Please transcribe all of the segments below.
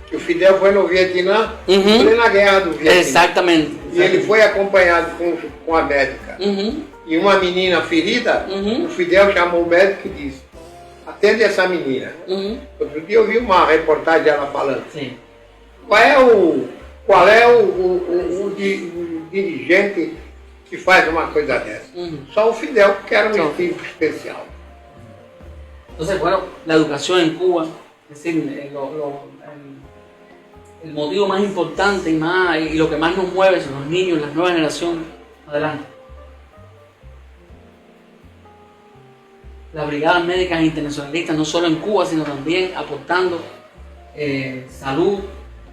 Que o Fidel foi no Vietnã, em plena guerra do Vietnã. Exatamente. E ele foi acompanhado com a médica. E uma menina ferida, o Fidel chamou o médico e disse: atende essa menina. Outro dia eu vi uma reportagem dela falando. Sim. Qual é o dirigente que faz uma coisa dessa? Só o Fidel, que era um espírito especial. Entonces, bueno, la educación en Cuba, es decir, el motivo más importante y lo que más nos mueve son los niños, las nuevas generaciones. Adelante. Las brigadas médicas internacionalistas, no solo en Cuba, sino también aportando salud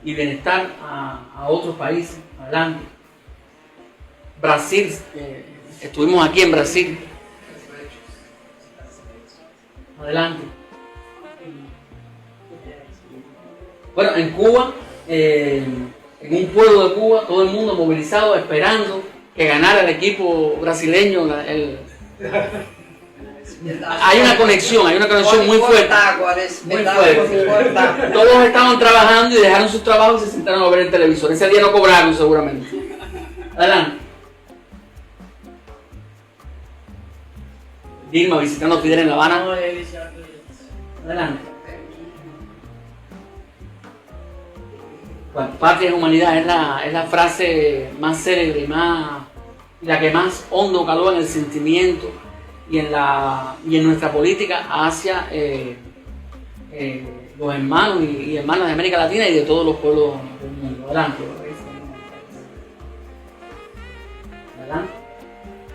y bienestar a otros países. Adelante. Brasil, estuvimos aquí en Brasil. Adelante. Bueno, en Cuba, en un pueblo de Cuba, todo el mundo movilizado, esperando que ganara el equipo brasileño. Hay una conexión muy fuerte. Muy fuerte. Todos estaban trabajando y dejaron sus trabajos y se sentaron a ver el televisor. Ese día no cobraron seguramente. Adelante. Dilma visitando a Fidel en La Habana. Adelante. Bueno, patria y humanidad es la frase más célebre y la que más hondo caló en el sentimiento y en nuestra política hacia los hermanos y hermanas de América Latina y de todos los pueblos del mundo. Adelante. Adelante.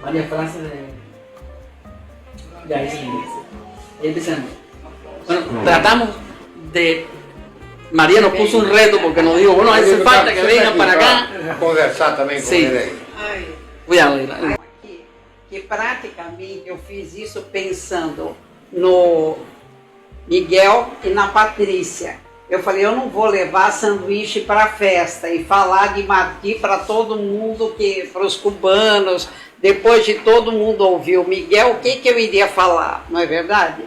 Varias frases de ahí empiezan. Bueno, tratamos de... María nos puso un reto porque nos dijo, bueno, hace falta que vengan para acá. Conversar também com ele aí. Cuidado. Que praticamente eu fiz isso pensando no Miguel e na Patrícia. Eu falei, eu não vou levar sanduíche para a festa e falar de Martí para todo mundo, para os cubanos, depois de todo mundo ouvir o Miguel, o que eu iria falar, não é verdade?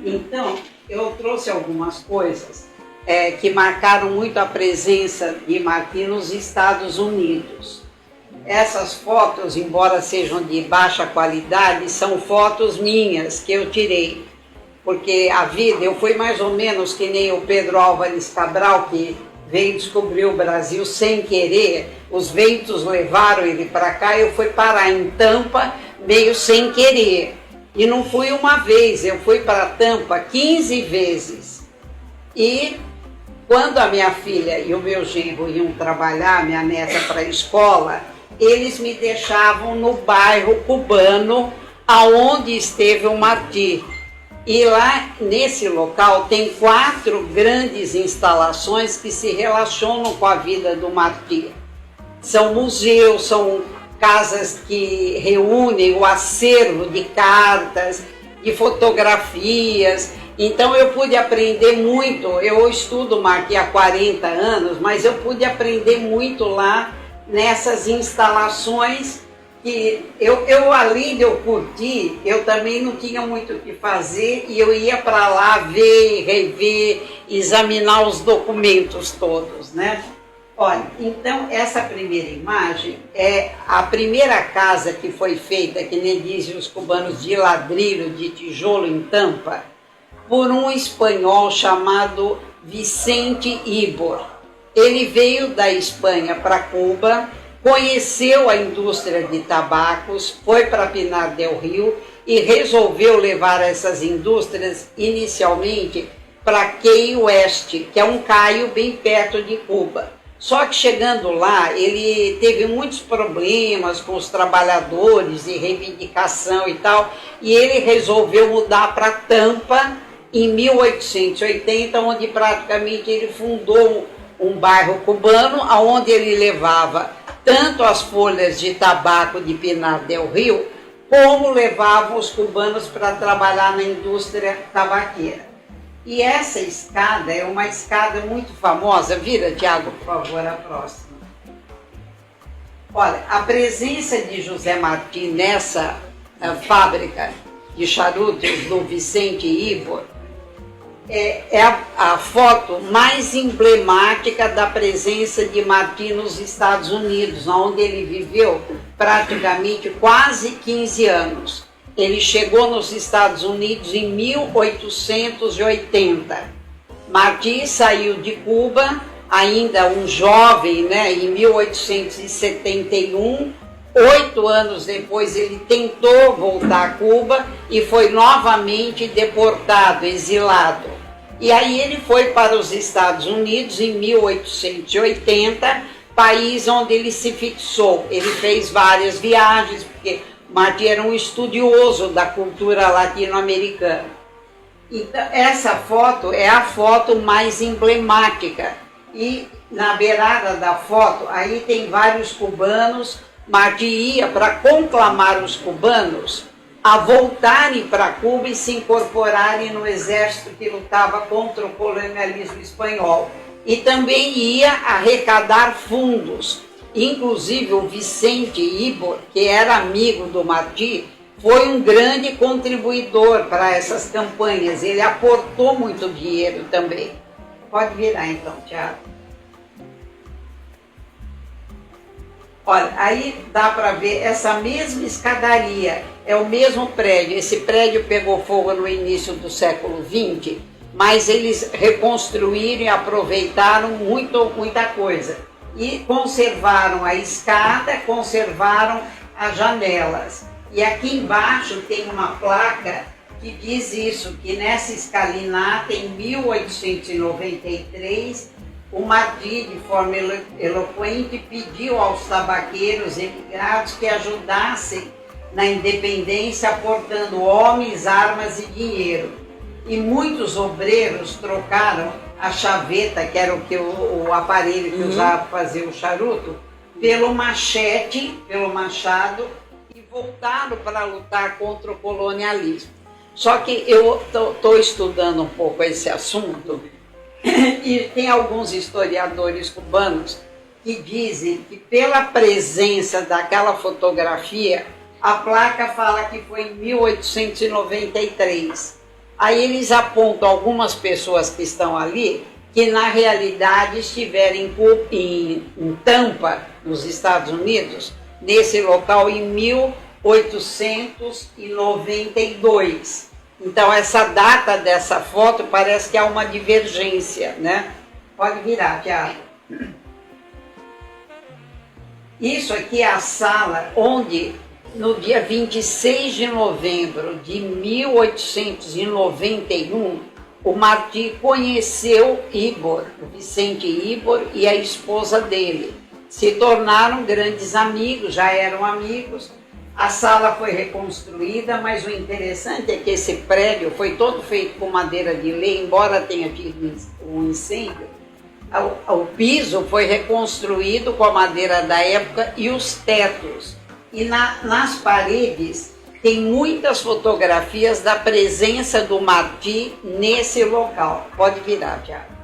Então, eu trouxe algumas coisas que marcaram muito a presença de Martí nos Estados Unidos. Essas fotos, embora sejam de baixa qualidade, são fotos minhas que eu tirei. Porque a vida, eu fui mais ou menos que nem o Pedro Álvares Cabral, que veio descobrir o Brasil sem querer. Os ventos levaram ele para cá, eu fui parar em Tampa meio sem querer. E não fui uma vez, eu fui para Tampa 15 vezes. E quando a minha filha e o meu genro iam trabalhar, minha neta para a escola, eles me deixavam no bairro cubano, aonde esteve o Martí. E lá, nesse local, tem 4 grandes instalações que se relacionam com a vida do Martí. São museus, são casas que reúnem o acervo de cartas, de fotografias. Então eu pude aprender muito. Eu estudo Martí há 40 anos, mas eu pude aprender muito lá nessas instalações que eu além de eu curtir, eu também não tinha muito o que fazer e eu ia para lá ver, rever, examinar os documentos todos, né? Olha, então essa primeira imagem é a primeira casa que foi feita, que nem dizem os cubanos, de ladrilho, de tijolo em Tampa, por um espanhol chamado Vicente Ibor. Ele veio da Espanha para Cuba, conheceu a indústria de tabacos, foi para Pinar del Rio e resolveu levar essas indústrias inicialmente para Key West, que é um caio bem perto de Cuba. Só que chegando lá, ele teve muitos problemas com os trabalhadores de reivindicação e tal, e ele resolveu mudar para Tampa em 1880, onde praticamente ele fundou um bairro cubano, onde ele levava tanto as folhas de tabaco de Pinar del Rio, como levava os cubanos para trabalhar na indústria tabaqueira. E essa escada é uma escada muito famosa. Vira, Tiago, por favor, a próxima. Olha, a presença de José Martí nessa fábrica de charutos do Vicente Ibor é a foto mais emblemática da presença de Martí nos Estados Unidos, onde ele viveu praticamente quase 15 anos. Ele chegou nos Estados Unidos em 1880. Martí saiu de Cuba, ainda um jovem, né, em 1871. 8 anos depois ele tentou voltar a Cuba e foi novamente deportado, exilado. E aí ele foi para os Estados Unidos em 1880, país onde ele se fixou. Ele fez várias viagens, porque Martí era um estudioso da cultura latino-americana. Então, essa foto é a foto mais emblemática. E na beirada da foto, aí tem vários cubanos. Martí ia para conclamar os cubanos a voltarem para Cuba e se incorporarem no exército que lutava contra o colonialismo espanhol. E também ia arrecadar fundos. Inclusive o Vicente Ibor, que era amigo do Martí, foi um grande contribuidor para essas campanhas. Ele aportou muito dinheiro também. Pode virar então, Tiago. Olha, aí dá para ver essa mesma escadaria, é o mesmo prédio. Esse prédio pegou fogo no início do século XX, mas eles reconstruíram e aproveitaram muita coisa. E conservaram a escada, conservaram as janelas. E aqui embaixo tem uma placa que diz isso, que nessa escalinata, em 1893, o Martí, de forma eloquente, pediu aos tabaqueiros emigrados que ajudassem na independência, aportando homens, armas e dinheiro. E muitos obreiros trocaram a chaveta, que era o aparelho que usava para fazer o charuto, pelo machete, pelo machado, e voltaram para lutar contra o colonialismo. Só que eu estou estudando um pouco esse assunto, e tem alguns historiadores cubanos que dizem que pela presença daquela fotografia, a placa fala que foi em 1893. Aí eles apontam algumas pessoas que estão ali, que na realidade estiveram em Tampa, nos Estados Unidos, nesse local em 1892. Então, essa data dessa foto parece que há uma divergência, né? Pode virar, Tiago. Isso aqui é a sala onde, no dia 26 de novembro de 1891, o Martí conheceu Ibor, o Vicente Ibor, e a esposa dele. Se tornaram grandes amigos, já eram amigos. A sala foi reconstruída, mas o interessante é que esse prédio foi todo feito com madeira de lei, embora tenha tido um incêndio. O piso foi reconstruído com a madeira da época e os tetos. E nas paredes tem muitas fotografias da presença do Martí nesse local. Pode virar, Tiago.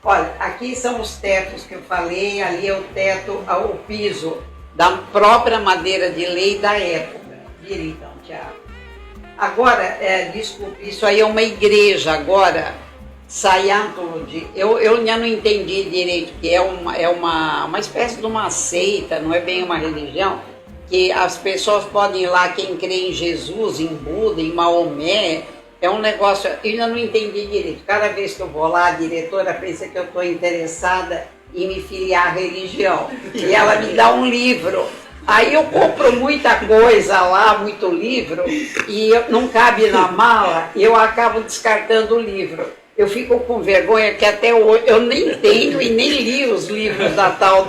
Olha, aqui são os tetos que eu falei, ali é o teto, o piso da própria madeira de lei da época. Vira então, Tiago. Agora, desculpe, isso aí é uma igreja agora, Scientology. Eu ainda não entendi direito, que é uma espécie de uma seita, não é bem uma religião, que as pessoas podem ir lá, quem crê em Jesus, em Buda, em Maomé, é um negócio, eu ainda não entendi direito. Cada vez que eu vou lá, a diretora pensa que eu estou interessada em me filiar à religião. E ela me dá um livro. Aí eu compro muita coisa lá, muito livro, e não cabe na mala, e eu acabo descartando o livro. Eu fico com vergonha que até hoje eu nem tenho e nem li os livros da tal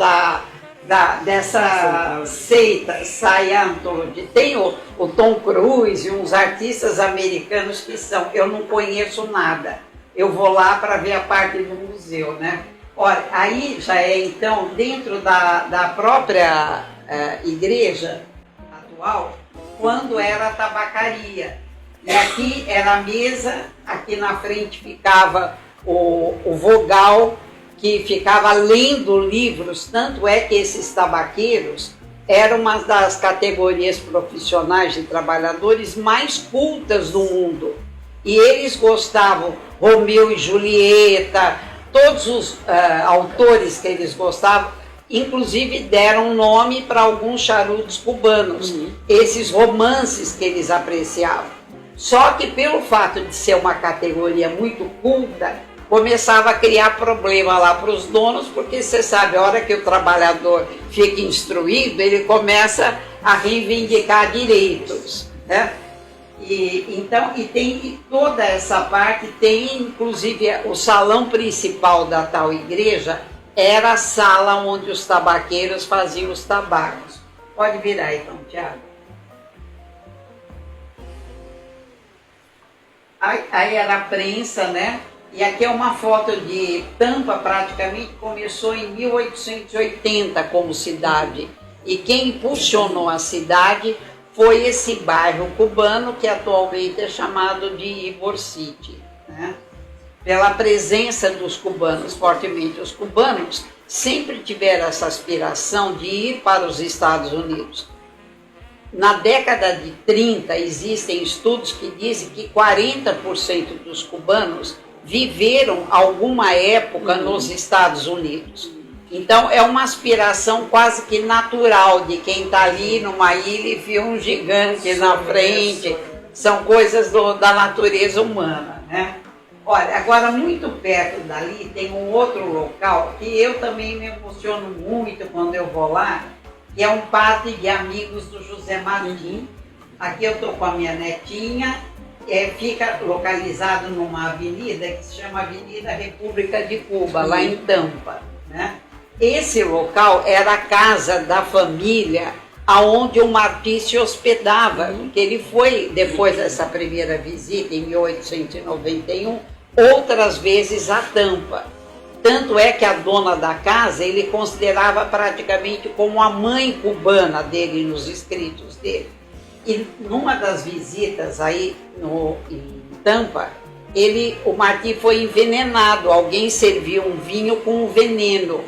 dessa seita Scientology. Tem o Tom Cruise e uns artistas americanos que são, eu não conheço nada. Eu vou lá para ver a parte do museu, né? Olha, aí já é então dentro da própria igreja atual, quando era a tabacaria. E aqui era a mesa, aqui na frente ficava o vogal, que ficava lendo livros, tanto é que esses tabaqueiros eram uma das categorias profissionais de trabalhadores mais cultas do mundo. E eles gostavam, Romeu e Julieta, todos os autores que eles gostavam, inclusive deram nome para alguns charutos cubanos, esses romances que eles apreciavam. Só que pelo fato de ser uma categoria muito culta, começava a criar problema lá para os donos, porque você sabe, a hora que o trabalhador fica instruído, ele começa a reivindicar direitos, né? E tem toda essa parte, tem inclusive o salão principal da tal igreja, era a sala onde os tabaqueiros faziam os tabacos. Pode virar então, Tiago. Aí era a prensa, né? E aqui é uma foto de Tampa, praticamente começou em 1880 como cidade. E quem impulsionou a cidade foi esse bairro cubano, que atualmente é chamado de Ybor City, né? Pela presença dos cubanos, fortemente. Os cubanos sempre tiveram essa aspiração de ir para os Estados Unidos. Na década de 30, existem estudos que dizem que 40% dos cubanos viveram alguma época nos Estados Unidos. Então, é uma aspiração quase que natural de quem está ali numa ilha e vê um gigante na frente. São coisas da natureza humana, né? Olha, agora muito perto dali tem um outro local que eu também me emociono muito quando eu vou lá, que é um parque de amigos do José Martim. Aqui eu estou com a minha netinha, fica localizado numa avenida que se chama Avenida República de Cuba, lá em Tampa, né? Esse local era a casa da família aonde o Martí se hospedava, porque ele foi, depois dessa primeira visita, em 1891, outras vezes a Tampa. Tanto é que a dona da casa ele considerava praticamente como a mãe cubana dele nos escritos dele. E numa das visitas aí em Tampa, o Martí foi envenenado, alguém serviu um vinho com um veneno.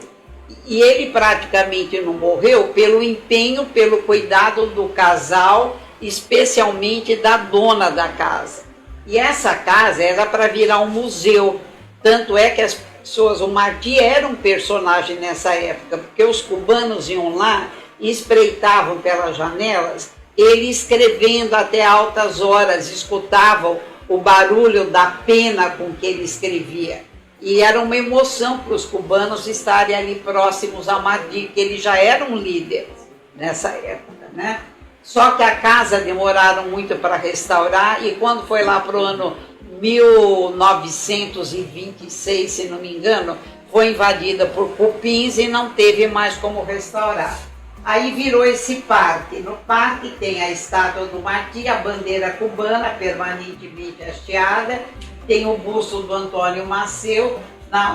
E ele praticamente não morreu pelo empenho, pelo cuidado do casal, especialmente da dona da casa. E essa casa era para virar um museu. Tanto é que as pessoas, o Martí era um personagem nessa época, porque os cubanos iam lá e espreitavam pelas janelas, ele escrevendo até altas horas, escutavam o barulho da pena com que ele escrevia. E era uma emoção para os cubanos estarem ali próximos a Martí, que ele já era um líder nessa época, né? Só que a casa demoraram muito para restaurar e quando foi lá para o ano 1926, se não me engano, foi invadida por cupins e não teve mais como restaurar. Aí virou esse parque. No parque tem a estátua do Martí, a bandeira cubana permanentemente hasteada, tem o busto do Antônio Maceu,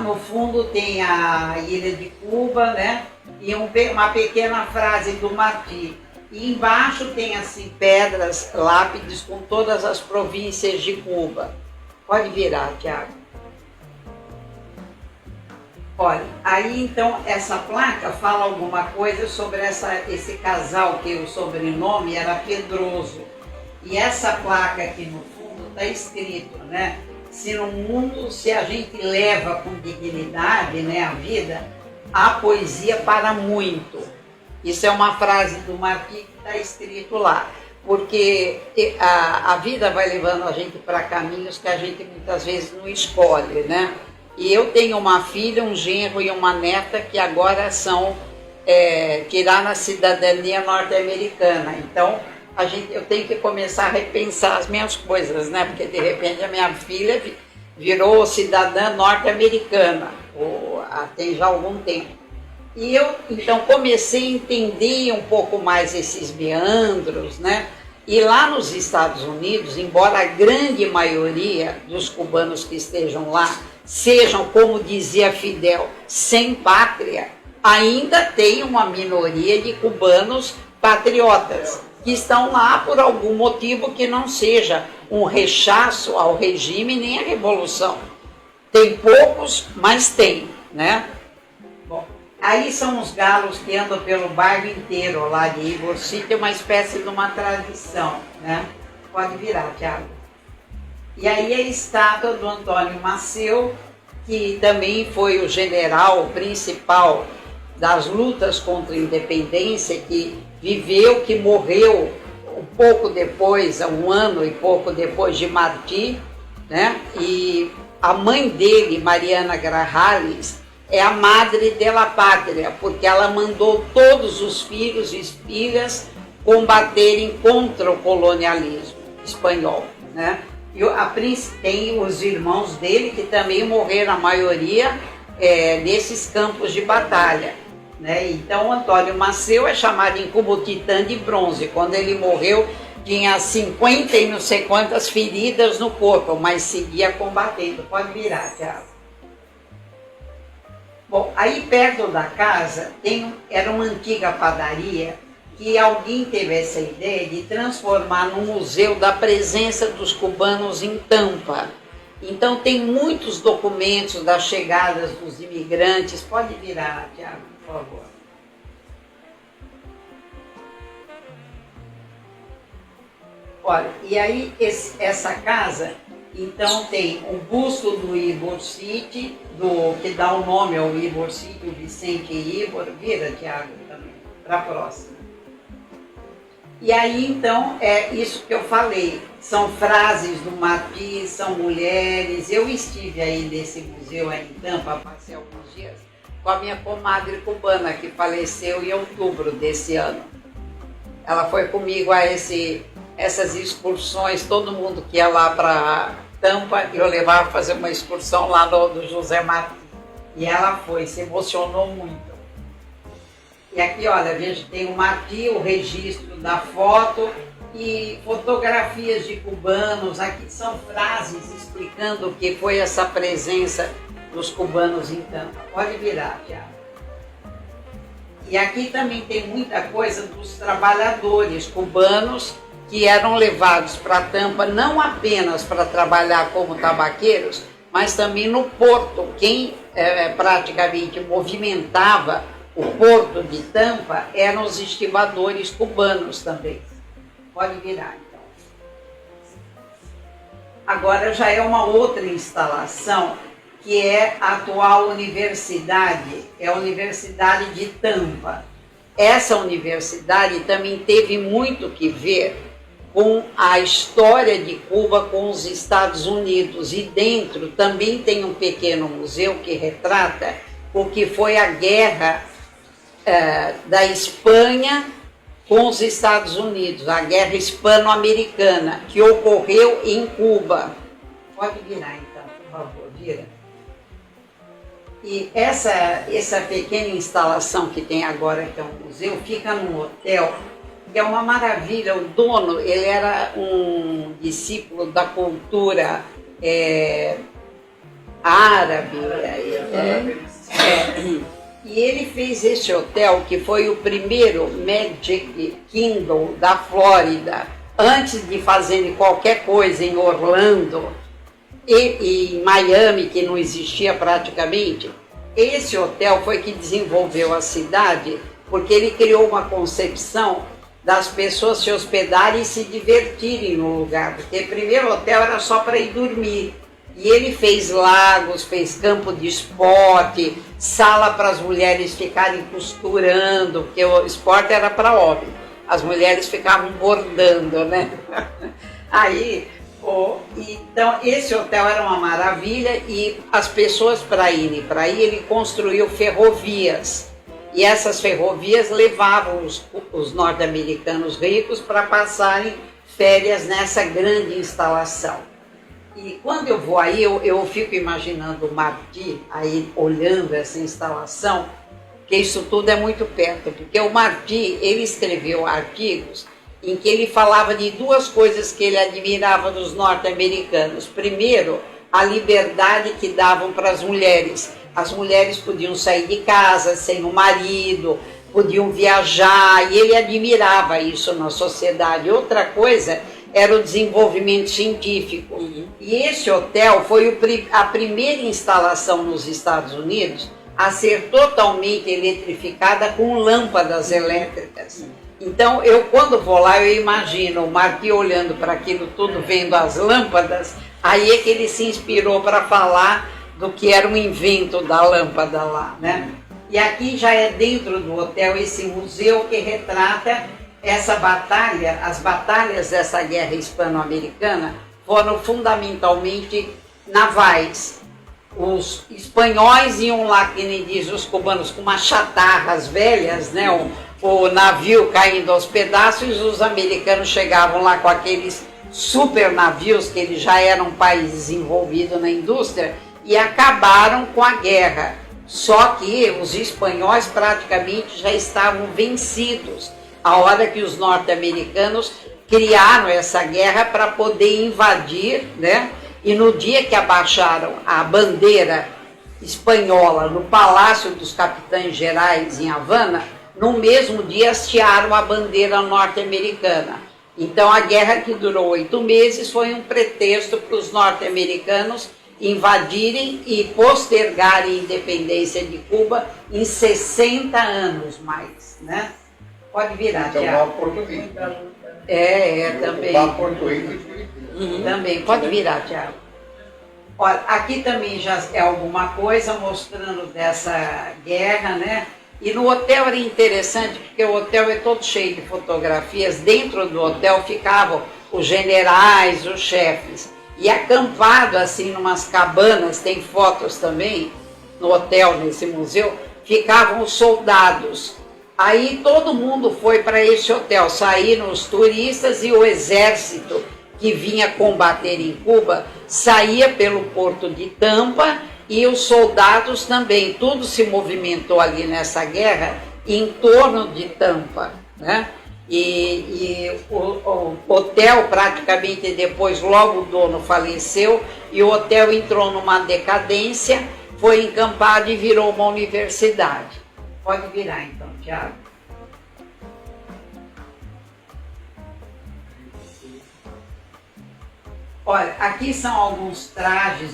no fundo tem a ilha de Cuba, né? E uma pequena frase do Martí. E embaixo tem assim pedras, lápides com todas as províncias de Cuba. Pode virar, Tiago. Olha, aí então essa placa fala alguma coisa sobre esse casal que o sobrenome era Pedroso. E essa placa aqui no fundo está escrito, né? Se no mundo, se a gente leva com dignidade, né, a vida, há poesia para muito. Isso é uma frase do Martí que está escrito lá. Porque a vida vai levando a gente para caminhos que a gente muitas vezes não escolhe, né? E eu tenho uma filha, um genro e uma neta que agora tiraram a cidadania norte-americana. Então, eu tenho que começar a repensar as minhas coisas, né? Porque de repente a minha filha virou cidadã norte-americana, tem já algum tempo. E eu então comecei a entender um pouco mais esses meandros, né? E lá nos Estados Unidos, embora a grande maioria dos cubanos que estejam lá sejam, como dizia Fidel, sem pátria, ainda tem uma minoria de cubanos patriotas que estão lá por algum motivo que não seja um rechaço ao regime nem à revolução. Tem poucos, mas tem, né? Bom, aí são os galos que andam pelo bairro inteiro lá de Ybor City, uma espécie de uma tradição, né? Pode virar, Tiago. E aí a estátua do Antônio Maceu, que também foi o general principal das lutas contra a independência, que viveu, que morreu um pouco depois, 1 ano e pouco depois de Martí, né? E a mãe dele, Mariana Grajales, é a madre dela pátria, porque ela mandou todos os filhos e filhas combaterem contra o colonialismo espanhol, né? E tem os irmãos dele que também morreram, a maioria, nesses campos de batalha, né? Então, o Antônio Maceu é chamado como Titã de Bronze. Quando ele morreu, tinha 50 e não sei quantas feridas no corpo, mas seguia combatendo. Pode virar, Thiago. Bom, aí perto da casa era uma antiga padaria, que alguém teve essa ideia de transformar num museu da presença dos cubanos em Tampa. Então tem muitos documentos das chegadas dos imigrantes. Pode virar, Thiago, por favor. Olha, e aí essa casa, então tem o busto do Ybor City, que dá o nome ao Ybor City, o Vicente Ybor. Vira, Thiago, também, para a próxima. E aí, então, é isso que eu falei. São frases do Martí, são mulheres. Eu estive aí nesse museu aí em Tampa, passei alguns dias, com a minha comadre cubana, que faleceu em outubro desse ano. Ela foi comigo a essas excursões, todo mundo que ia lá para Tampa, eu levava para fazer uma excursão lá do José Martí. E ela foi, se emocionou muito. E aqui, olha, veja, tem o Martí, o registro da foto e fotografias de cubanos. Aqui são frases explicando o que foi essa presença dos cubanos em Tampa. Pode virar, Thiago. E aqui também tem muita coisa dos trabalhadores cubanos que eram levados para Tampa, não apenas para trabalhar como tabaqueiros, mas também no porto. Quem praticamente movimentava o porto de Tampa eram os estivadores cubanos também. Pode virar, então. Agora já é uma outra instalação, que é a atual universidade, é a Universidade de Tampa. Essa universidade também teve muito que ver com a história de Cuba com os Estados Unidos. E dentro também tem um pequeno museu que retrata o que foi a guerra da Espanha com os Estados Unidos, a guerra hispano-americana, que ocorreu em Cuba. Pode virar então, por favor, vira. E essa pequena instalação que tem agora, que é um museu, fica num hotel, que é uma maravilha. O dono, ele era um discípulo da cultura árabe, e ele fez esse hotel, que foi o primeiro Magic Kingdom da Flórida, antes de fazerem qualquer coisa em Orlando e em Miami, que não existia praticamente. Esse hotel foi que desenvolveu a cidade, porque ele criou uma concepção das pessoas se hospedarem e se divertirem no lugar, porque primeiro o hotel era só para ir dormir. E ele fez lagos, fez campo de esporte, sala para as mulheres ficarem costurando, porque o esporte era para homem. As mulheres ficavam bordando, né? Aí, então, esse hotel era uma maravilha, e as pessoas para irem para aí, ele construiu ferrovias. E essas ferrovias levavam os norte-americanos ricos para passarem férias nessa grande instalação. E quando eu vou aí, eu fico imaginando o Martí aí olhando essa instalação, que isso tudo é muito perto, porque o Martí, ele escreveu artigos em que ele falava de duas coisas que ele admirava dos norte-americanos. Primeiro, a liberdade que davam para as mulheres. As mulheres podiam sair de casa sem o marido, podiam viajar, e ele admirava isso na sociedade. Outra coisa era o desenvolvimento científico. E esse hotel foi a primeira instalação nos Estados Unidos a ser totalmente eletrificada com lâmpadas elétricas. Então, quando vou lá, eu imagino o Martí olhando para aquilo tudo, vendo as lâmpadas, Aí é que ele se inspirou para falar do que era um invento da lâmpada lá, né? E aqui já é dentro do hotel esse museu que retrata essa batalha. As batalhas dessa guerra hispano-americana foram fundamentalmente navais. Os espanhóis iam lá, que nem diz os cubanos, com umas chatarras velhas, né? O navio caindo aos pedaços, e os americanos chegavam lá com aqueles super navios, que eles já eram um país desenvolvido na indústria, e acabaram com a guerra. Só que os espanhóis praticamente já estavam vencidos, a hora que os norte-americanos criaram essa guerra para poder invadir, né? E no dia que abaixaram a bandeira espanhola no Palácio dos Capitães Gerais em Havana, no mesmo dia hastearam a bandeira norte-americana. Então a guerra, que durou 8 meses, foi um pretexto para os norte-americanos invadirem e postergarem a independência de Cuba em 60 anos mais, né? Pode virar, Tiago. Português. Também. Português. Também, pode virar, Tiago. Olha, aqui também já é alguma coisa mostrando dessa guerra, né? E no hotel era interessante, porque o hotel é todo cheio de fotografias. Dentro do hotel ficavam os generais, os chefes. E acampado assim, numas cabanas, tem fotos também, no hotel, nesse museu, ficavam os soldados. Aí todo mundo foi para esse hotel, saíram os turistas, e o exército que vinha combater em Cuba saía pelo porto de Tampa, e os soldados também. Tudo se movimentou ali nessa guerra em torno de Tampa, né? E o hotel praticamente depois, logo o dono faleceu, e o hotel entrou numa decadência, foi encampado e virou uma universidade. Pode virar então, Tiago. Olha, aqui são alguns trajes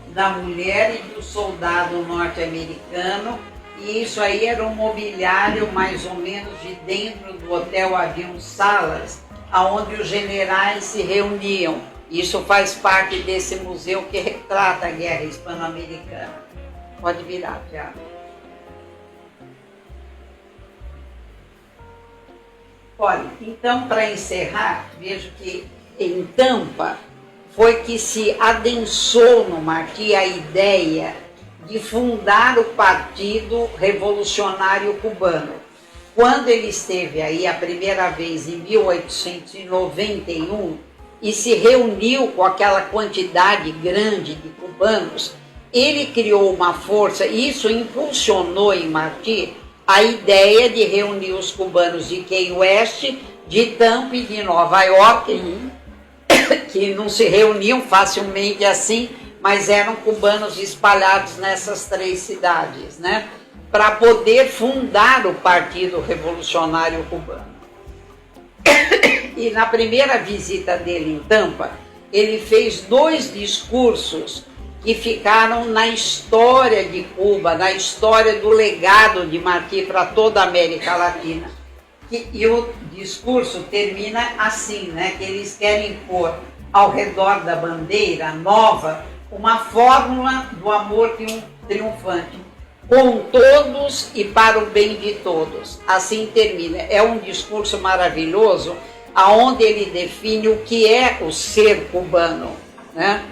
da mulher e do soldado norte-americano, e isso aí era um mobiliário mais ou menos de dentro do hotel. Haviam salas onde os generais se reuniam. Isso faz parte desse museu que retrata a guerra hispano-americana. Pode virar, Tiago. Olha, então, para encerrar, vejo que em Tampa foi que se adensou no Martí a ideia de fundar o Partido Revolucionário Cubano. Quando ele esteve aí a primeira vez em 1891 e se reuniu com aquela quantidade grande de cubanos, ele criou uma força, e isso impulsionou em Martí a ideia de reunir os cubanos de Key West, de Tampa e de Nova York, que não se reuniam facilmente assim, mas eram cubanos espalhados nessas 3 cidades, né? Para poder fundar o Partido Revolucionário Cubano. E na primeira visita dele em Tampa, ele fez 2 discursos que ficaram na história de Cuba, na história do legado de Martí para toda a América Latina. E o discurso termina assim, né? Que eles querem pôr ao redor da bandeira nova uma fórmula do amor triunfante, com todos e para o bem de todos. Assim termina. É um discurso maravilhoso, aonde ele define o que é o ser cubano, né?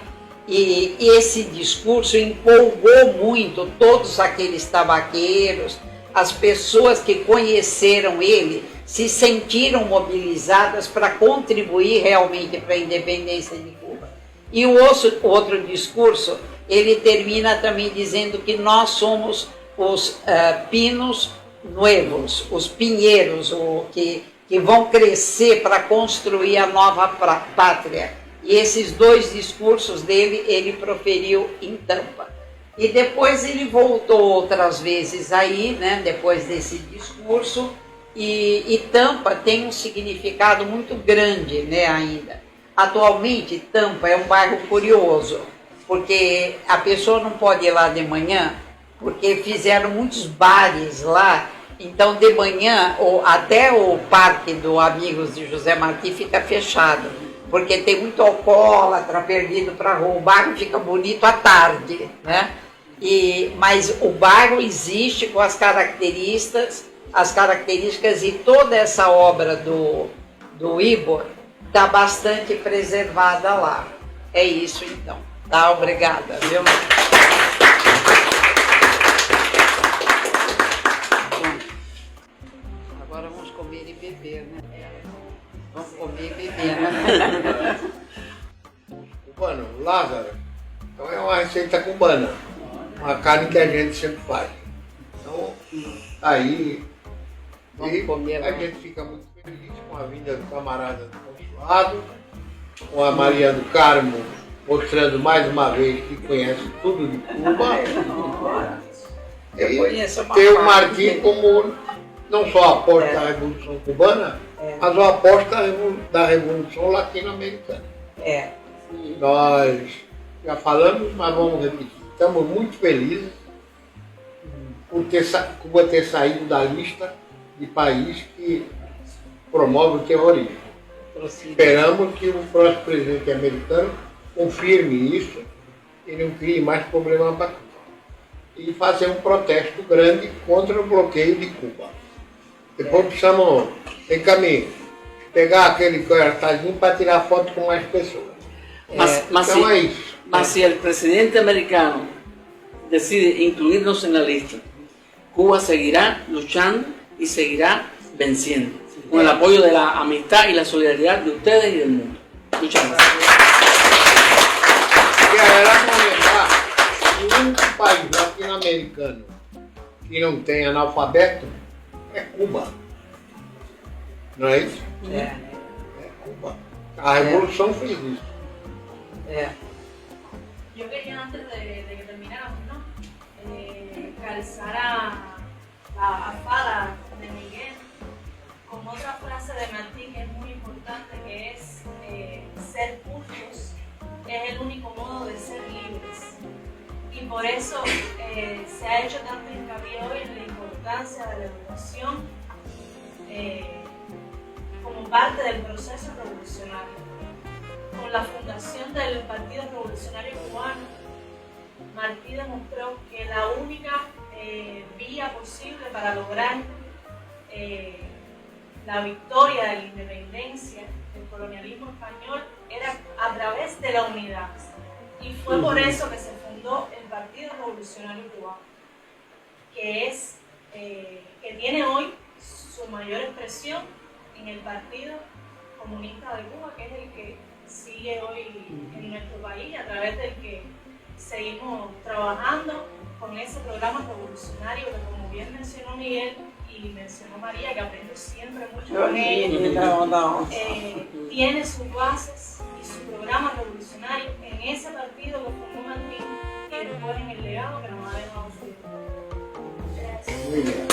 E esse discurso empolgou muito todos aqueles tabaqueiros. As pessoas que conheceram ele se sentiram mobilizadas para contribuir realmente para a independência de Cuba. E o outro discurso, ele termina também dizendo que nós somos os pinos nuevos, os pinheiros, que vão crescer para construir a nova pátria. E esses 2 discursos dele, ele proferiu em Tampa. E depois ele voltou outras vezes aí, né, depois desse discurso, e Tampa tem um significado muito grande, né, ainda. Atualmente, Tampa é um bairro curioso, porque a pessoa não pode ir lá de manhã, porque fizeram muitos bares lá. Então, de manhã, até o parque do Amigos de José Martí fica fechado, porque tem muito alcoólatra perdido para rua. O bairro fica bonito à tarde, né? Mas o bairro existe com as características e toda essa obra do Ibor está bastante preservada lá. É isso então. Tá, obrigada, viu? Agora vamos comer e beber, né? Vamos comer e beber, né? Cubano, Lázaro, então é uma receita cubana, uma carne que a gente sempre faz. Então, aí, a gente fica muito feliz com a vinda do camarada do consulado, com a Maria do Carmo, mostrando mais uma vez que conhece tudo de Cuba. E ter o Martim como não só aposta da Revolução Cubana, mas o aposta da Revolução Latino-Americana. Nós já falamos, mas vamos repetir. Estamos muito felizes por Cuba ter saído da lista de país que promove o terrorismo. Esperamos que o próximo presidente americano confirme isso e não crie mais problema para Cuba. E fazer um protesto grande contra o bloqueio de Cuba. Depois precisamos, em caminho, pegar aquele cartazinho para tirar foto com mais pessoas. Então é isso. Mas se o presidente americano decide incluirnos en la lista, Cuba seguirá luchando y seguirá venciendo, con el apoyo de la amistad y la solidaridad de ustedes y del mundo. Muchas gracias. Queremos lembrar que o único país latino-americano que não tem analfabeto é Cuba. Não é isso? É Cuba. A Revolução fez isso. Yo quería, antes de que termináramos, ¿no? Calzar a fala de Miguel con otra frase de Martí que es muy importante, que es ser justos es el único modo de ser libres. Y por eso se ha hecho tanto hincapié hoy en la importancia de la educación como parte del proceso revolucionario. Con la fundación del Partido Revolucionario Cubano, Martí demostró que la única vía posible para lograr la victoria de la independencia del colonialismo español era a través de la unidad. Y fue por eso que se fundó el Partido Revolucionario Cubano, que tiene hoy su mayor expresión en el Partido Comunista de Cuba, que es el que sigue hoy en nuestro país, a través del que seguimos trabajando con ese programa revolucionario que, como bien mencionó Miguel y mencionó María, que aprendo siempre mucho con ella, tiene sus bases y su programa revolucionario en ese partido que fundó Martín y después en el legado que nos ha dejado su hijo. Gracias. Muy bien.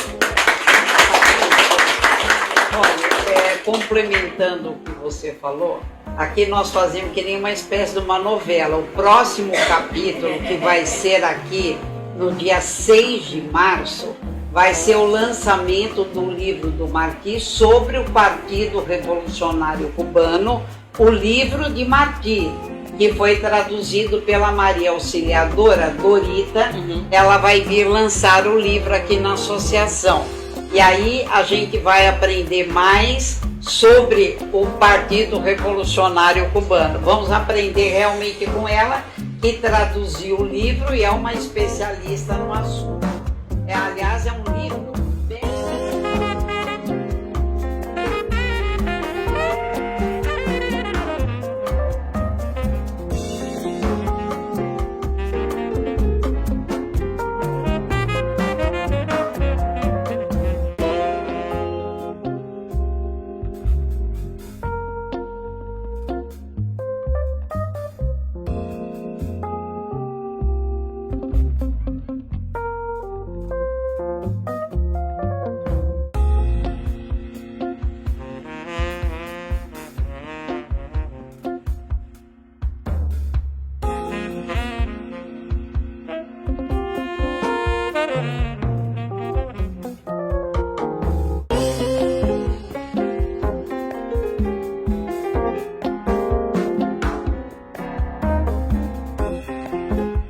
Olha, complementando o que você falou, aqui nós fazemos que nem uma espécie de uma novela. O próximo capítulo, que vai ser aqui no dia 6 de março, vai ser o lançamento do livro do Martí sobre o Partido Revolucionário Cubano, o livro de Martí, que foi traduzido pela Maria Auxiliadora, Dorita. Ela vai vir lançar o livro aqui na associação. E aí a gente vai aprender mais sobre o Partido Revolucionário Cubano. Vamos aprender realmente com ela, que traduziu o livro e é uma especialista no assunto. Aliás, é um livro bem...